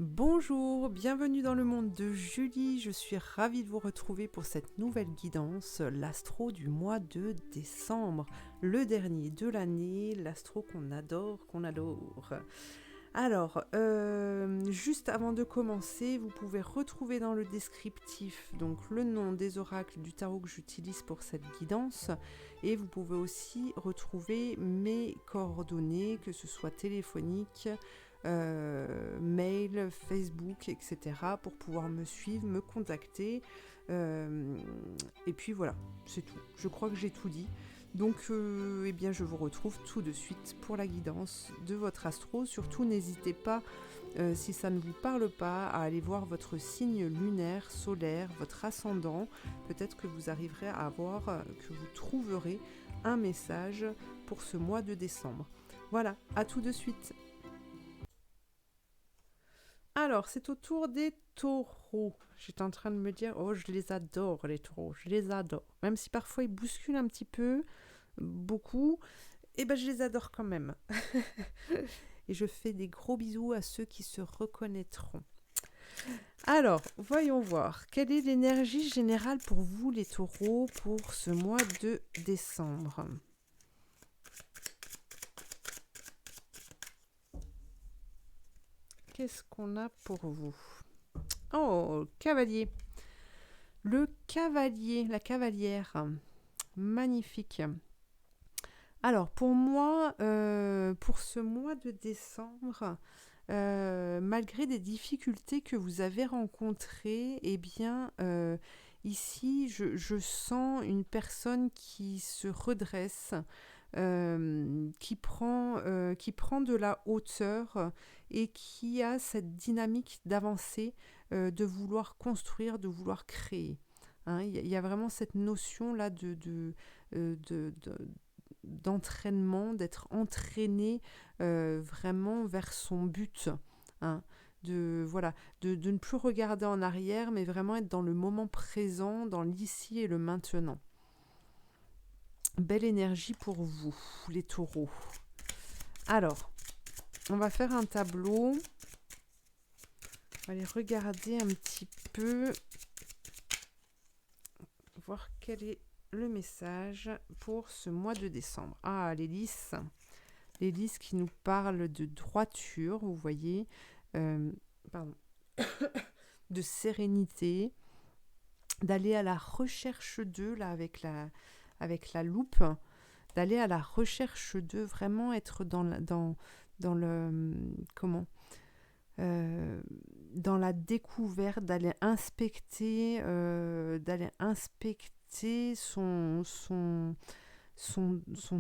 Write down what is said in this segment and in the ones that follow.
Bonjour, bienvenue dans le monde de Julie. Je suis ravie de vous retrouver pour cette nouvelle guidance, l'astro du mois de décembre, le dernier de l'année, l'astro qu'on adore, qu'on adore. Alors, juste avant de commencer, vous pouvez retrouver dans le descriptif donc le nom des oracles du tarot que j'utilise pour cette guidance et vous pouvez aussi retrouver mes coordonnées, que ce soit téléphoniques, mail, Facebook, etc. pour pouvoir me suivre, me contacter. Et puis voilà, c'est tout. Je crois que j'ai tout dit. Donc, eh bien, je vous retrouve tout de suite pour la guidance de votre astro. Surtout, n'hésitez pas, si ça ne vous parle pas, à aller voir votre signe lunaire, solaire, votre ascendant. Peut-être que vous arriverez à voir, que vous trouverez un message pour ce mois de décembre. Voilà, à tout de suite. Alors, c'est au tour des taureaux. J'étais en train de me dire, oh, je les adore, les taureaux, je les adore. Même si parfois ils bousculent un petit peu, beaucoup, et ben je les adore quand même. Et je fais des gros bisous à ceux qui se reconnaîtront. Alors, voyons voir. Quelle est l'énergie générale pour vous, les taureaux, pour ce mois de décembre ? Qu'est-ce qu'on a pour vous ? Oh, cavalier. Le cavalier, la cavalière. Magnifique. Alors, pour moi, pour ce mois de décembre, malgré des difficultés que vous avez rencontrées, eh bien, ici, je sens une personne qui se redresse, qui prend de la hauteur et qui a cette dynamique d'avancer, de vouloir construire, de vouloir créer. Hein, il y a vraiment cette notion-là d'entraînement, d'être entraîné vraiment vers son but. Hein, de ne plus regarder en arrière, mais vraiment être dans le moment présent, dans l'ici et le maintenant. Belle énergie pour vous, les taureaux. Alors, on va faire un tableau. On va aller regarder un petit peu, voir quel est le message pour ce mois de décembre. Ah, les lys qui nous parlent de droiture, vous voyez, pardon, de sérénité, d'aller à la recherche d'eux, là, avec la loupe, d'aller à la recherche d'eux, vraiment être dans le comment dans la découverte, d'aller inspecter son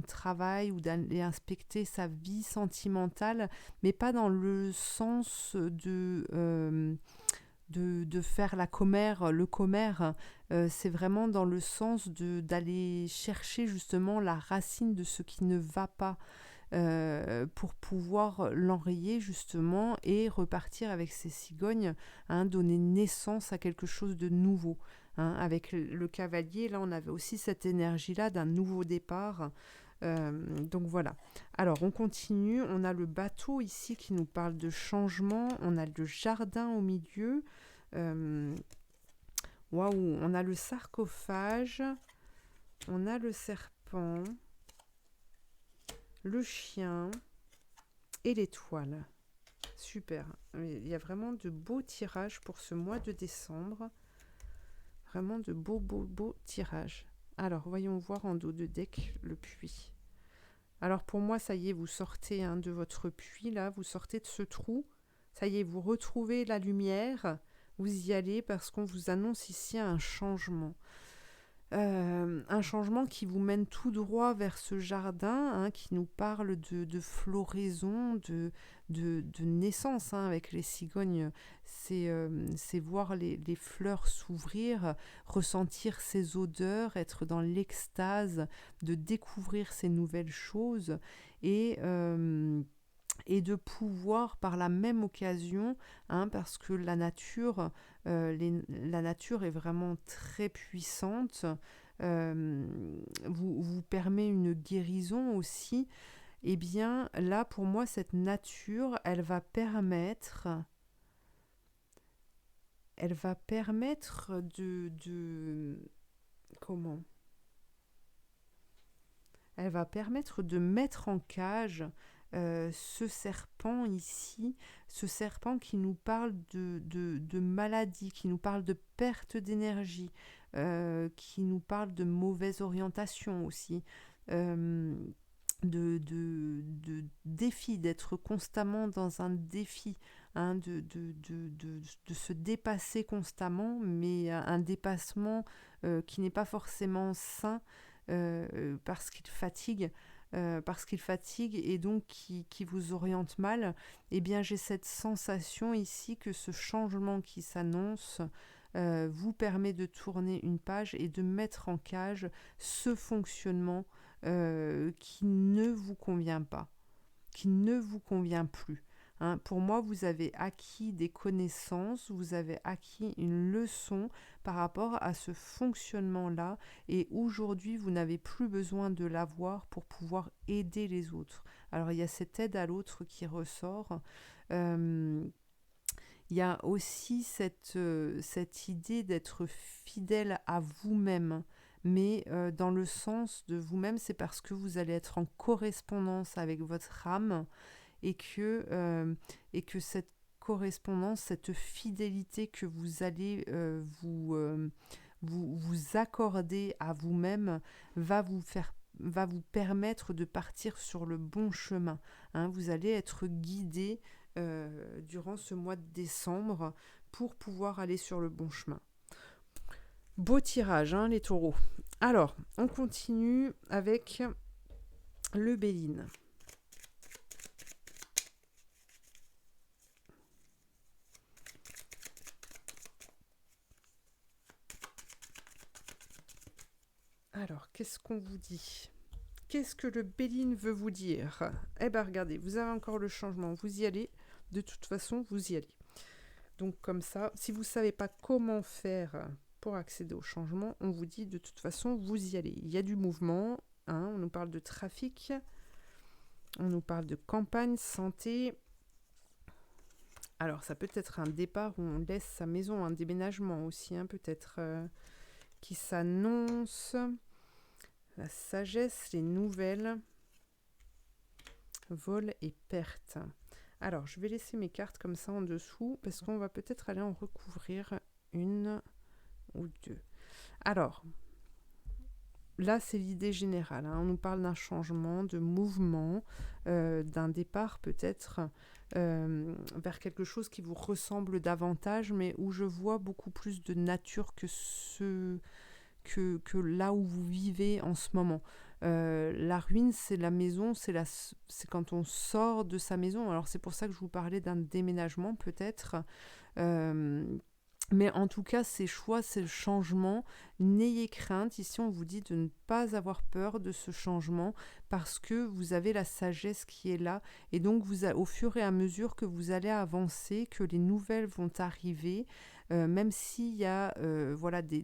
travail ou d'aller inspecter sa vie sentimentale, mais pas dans le sens de faire le commère. C'est vraiment dans le sens d'aller chercher justement la racine de ce qui ne va pas, pour pouvoir l'enrayer justement et repartir avec ces cigognes, hein, donner naissance à quelque chose de nouveau. Hein. Avec le cavalier, là on avait aussi cette énergie-là d'un nouveau départ. Donc voilà. Alors on continue, on a le bateau ici qui nous parle de changement, on a le jardin au milieu, waouh, on a le sarcophage, on a le serpent, le chien et l'étoile. Super. Il y a vraiment de beaux tirages pour ce mois de décembre. Vraiment de beaux tirages. Alors, voyons voir en dos de deck le puits. Alors, pour moi, ça y est, vous sortez de votre puits, là. Vous sortez de ce trou. Ça y est, vous retrouvez la lumière. Vous y allez parce qu'on vous annonce ici un changement. Un changement qui vous mène tout droit vers ce jardin, hein, qui nous parle de floraison, de naissance, hein, avec les cigognes. C'est voir les fleurs s'ouvrir, ressentir ces odeurs, être dans l'extase de découvrir ces nouvelles choses et de pouvoir par la même occasion, hein, parce que la nature est vraiment très puissante, vous permet une guérison aussi. Eh bien là pour moi cette nature elle va permettre elle va permettre comment? Elle va permettre de mettre en cage ce serpent ici, ce serpent qui nous parle de maladie, qui nous parle de perte d'énergie, qui nous parle de mauvaise orientation aussi, euh, de défi, d'être constamment dans un défi, hein, de se dépasser constamment, mais un dépassement qui n'est pas forcément sain parce qu'il fatigue et donc qui vous oriente mal. Eh bien, j'ai cette sensation ici que ce changement qui s'annonce vous permet de tourner une page et de mettre en cage ce fonctionnement qui ne vous convient pas, qui ne vous convient plus. Hein, pour moi, vous avez acquis des connaissances, vous avez acquis une leçon par rapport à ce fonctionnement-là et aujourd'hui, vous n'avez plus besoin de l'avoir pour pouvoir aider les autres. Alors, il y a cette aide à l'autre qui ressort. Il y a aussi cette idée d'être fidèle à vous-même, mais dans le sens de vous-même, c'est parce que vous allez être en correspondance avec votre âme et que cette correspondance, cette fidélité que vous allez vous accorder à vous-même va vous permettre de partir sur le bon chemin. Hein, vous allez être guidé durant ce mois de décembre pour pouvoir aller sur le bon chemin. Beau tirage, hein, les taureaux. Alors, on continue avec le Béline. Alors, qu'est-ce qu'on vous dit ? Qu'est-ce que le Béline veut vous dire ? Eh bien, regardez, vous avez encore le changement, vous y allez. De toute façon, vous y allez. Donc, comme ça, si vous ne savez pas comment faire pour accéder au changement, on vous dit de toute façon, vous y allez. Il y a du mouvement, hein, on nous parle de trafic, on nous parle de campagne, santé. Alors, ça peut être un départ où on laisse sa maison, un déménagement aussi, hein, peut-être qui s'annonce. La sagesse, les nouvelles, vol et perte. Alors, je vais laisser mes cartes comme ça en dessous parce qu'on va peut-être aller en recouvrir une ou deux. Alors, là, c'est l'idée générale. Hein. On nous parle d'un changement, de mouvement, d'un départ peut-être vers quelque chose qui vous ressemble davantage, mais où je vois beaucoup plus de nature que là où vous vivez en ce moment. La ruine, c'est la maison, c'est quand on sort de sa maison. Alors c'est pour ça que je vous parlais d'un déménagement peut-être. Mais en tout cas, ces choix, c'est le changement. N'ayez crainte. Ici, on vous dit de ne pas avoir peur de ce changement parce que vous avez la sagesse qui est là. Et donc, au fur et à mesure que vous allez avancer, que les nouvelles vont arriver, même s'il y a voilà, des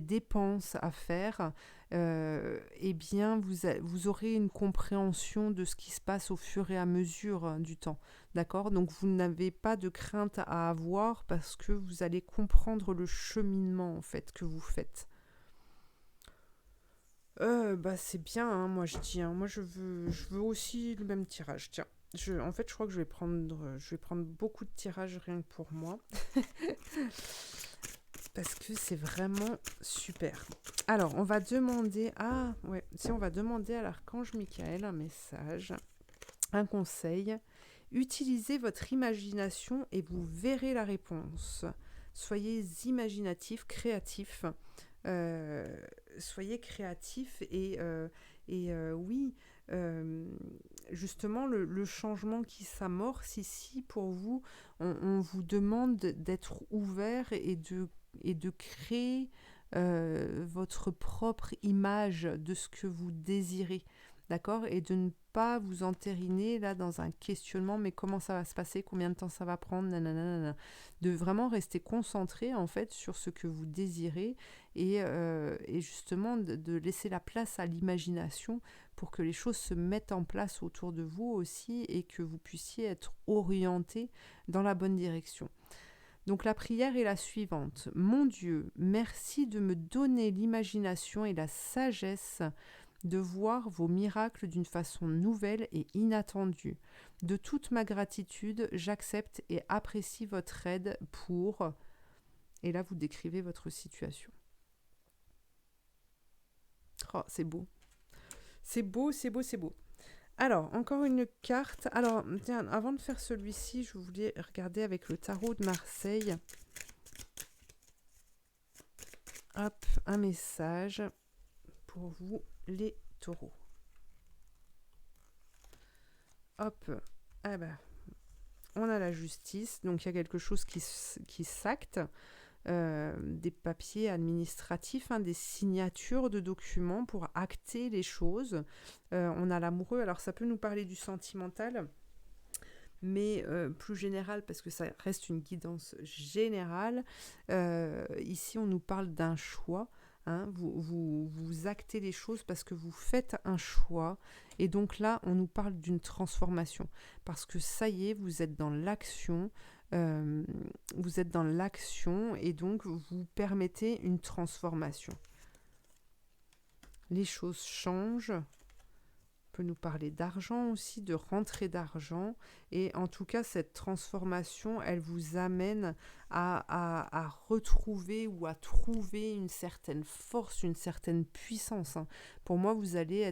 dépenses à faire, eh bien, vous aurez une compréhension de ce qui se passe au fur et à mesure du temps. D'accord ? Donc, vous n'avez pas de crainte à avoir parce que vous allez comprendre le cheminement, en fait, que vous faites. C'est bien, hein, moi, je dis. Hein, moi, je veux aussi le même tirage. Tiens. En fait, je crois que je vais prendre beaucoup de tirages rien que pour moi. Parce que c'est vraiment super. Alors, on va demander à l'archange Michael un message, un conseil. Utilisez votre imagination et vous verrez la réponse. Soyez imaginatif, créatif. Soyez créatif et oui, justement, le changement qui s'amorce ici pour vous, on vous demande d'être ouvert et de créer votre propre image de ce que vous désirez, d'accord ? Et de ne pas vous entériner là dans un questionnement, mais comment ça va se passer, combien de temps ça va prendre, nanana. De vraiment rester concentré en fait sur ce que vous désirez et justement de laisser la place à l'imagination pour que les choses se mettent en place autour de vous aussi et que vous puissiez être orienté dans la bonne direction. Donc la prière est la suivante. Mon Dieu, merci de me donner l'imagination et la sagesse de voir vos miracles d'une façon nouvelle et inattendue. De toute ma gratitude, j'accepte et apprécie votre aide pour... Et là, vous décrivez votre situation. Oh, c'est beau. C'est beau, c'est beau, c'est beau. Alors, encore une carte. Alors, tiens, avant de faire celui-ci, je voulais regarder avec le tarot de Marseille. Hop, un message pour vous, les taureaux. Hop, ah ben, on a la justice, donc il y a quelque chose qui s'acte, des papiers administratifs, des signatures de documents pour acter les choses. On a l'amoureux, alors ça peut nous parler du sentimental, mais plus général, parce que ça reste une guidance générale. Ici, on nous parle d'un choix. Vous actez les choses parce que vous faites un choix. Et donc là, on nous parle d'une transformation. Parce que ça y est, vous êtes dans l'action. Vous êtes dans l'action et donc vous permettez une transformation. Les choses changent. Peut nous parler d'argent aussi, de rentrée d'argent. Et en tout cas, cette transformation, elle vous amène à retrouver ou à trouver une certaine force, une certaine puissance. Pour moi, vous allez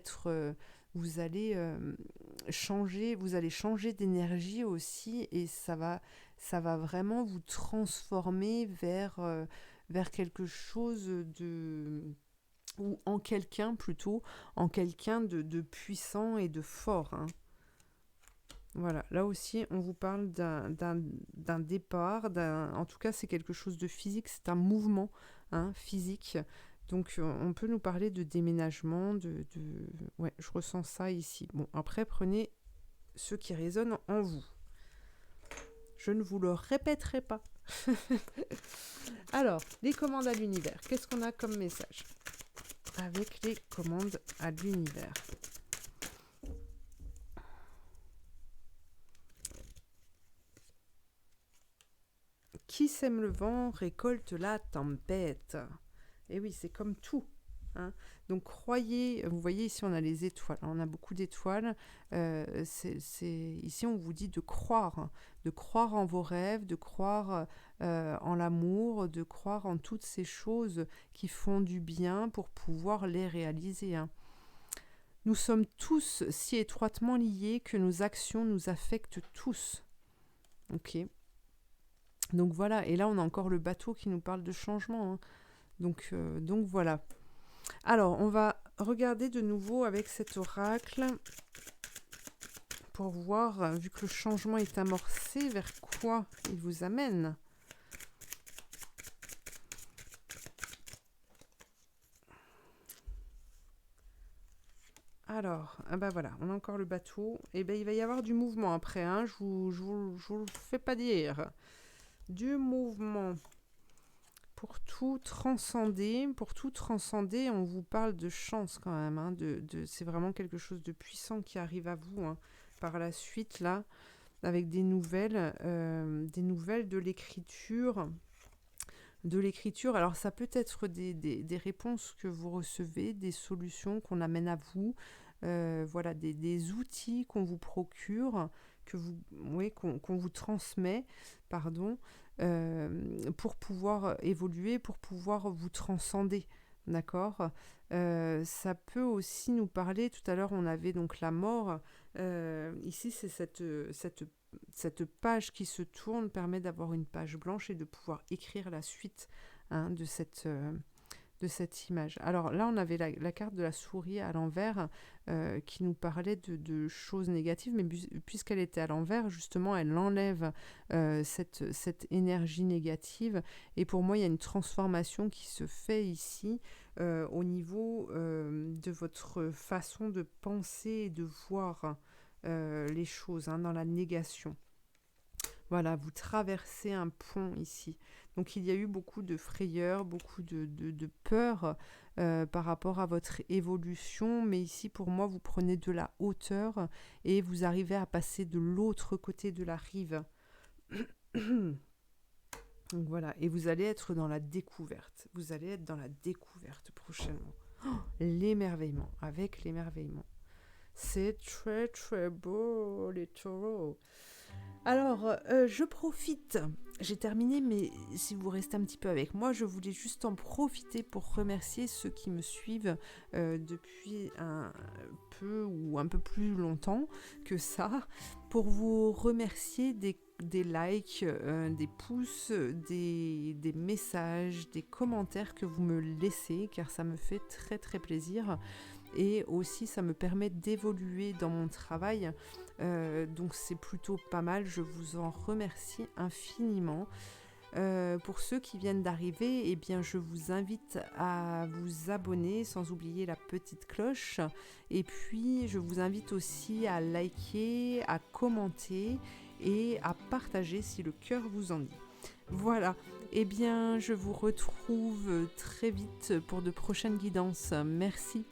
changer d'énergie aussi, et ça va vraiment vous transformer vers quelque chose ou en quelqu'un de puissant et de fort. Voilà, là aussi on vous parle d'un départ, en tout cas c'est quelque chose de physique, c'est un mouvement physique. Donc on peut nous parler de déménagement, ouais, je ressens ça ici. Bon, après prenez ce qui résonne en vous. Je ne vous le répéterai pas. Alors, les commandes à l'univers, qu'est-ce qu'on a comme message avec les commandes à l'univers? Qui sème le vent récolte la tempête. Et oui, c'est comme tout. Donc croyez, vous voyez ici on a les étoiles, on a beaucoup d'étoiles. Ici on vous dit de croire en vos rêves, de croire en l'amour, de croire en toutes ces choses qui font du bien pour pouvoir les réaliser. Nous sommes tous si étroitement liés que nos actions nous affectent tous. Ok. Donc voilà, et là on a encore le bateau qui nous parle de changement. Donc voilà. Alors, on va regarder de nouveau avec cet oracle pour voir, vu que le changement est amorcé, vers quoi il vous amène. Alors, voilà, on a encore le bateau. Et il va y avoir du mouvement après, je vous le fais pas dire. Du mouvement. Pour tout transcender, on vous parle de chance quand même. C'est vraiment quelque chose de puissant qui arrive à vous par la suite, là, avec des nouvelles de l'écriture. Alors ça peut être des réponses que vous recevez, des solutions qu'on amène à vous, voilà, des outils qu'on vous procure, qu'on vous transmet, pardon, pour pouvoir évoluer, pour pouvoir vous transcender, d'accord. Ça peut aussi nous parler, tout à l'heure on avait donc la mort, ici c'est cette page qui se tourne permet d'avoir une page blanche et de pouvoir écrire la suite de cette image. Alors là, on avait la carte de la souris à l'envers qui nous parlait de choses négatives, mais puisqu'elle était à l'envers, justement, elle enlève cette énergie négative. Et pour moi, il y a une transformation qui se fait ici au niveau de votre façon de penser et de voir les choses dans la négation. Voilà, vous traversez un pont ici. Donc il y a eu beaucoup de frayeur, beaucoup de peur par rapport à votre évolution. Mais ici, pour moi, vous prenez de la hauteur et vous arrivez à passer de l'autre côté de la rive. Donc voilà, et vous allez être dans la découverte. Vous allez être dans la découverte prochainement. L'émerveillement, avec l'émerveillement. C'est très très beau les taureaux. Alors, je profite. J'ai terminé, mais si vous restez un petit peu avec moi, je voulais juste en profiter pour remercier ceux qui me suivent depuis un peu ou un peu plus longtemps que ça, pour vous remercier des likes, des pouces, des messages, des commentaires que vous me laissez, car ça me fait très très plaisir. Et aussi, ça me permet d'évoluer dans mon travail. Donc c'est plutôt pas mal, je vous en remercie infiniment. Pour ceux qui viennent d'arriver, eh bien, je vous invite à vous abonner sans oublier la petite cloche. Et puis, je vous invite aussi à liker, à commenter et à partager si le cœur vous en dit. Voilà, eh bien, je vous retrouve très vite pour de prochaines guidances. Merci.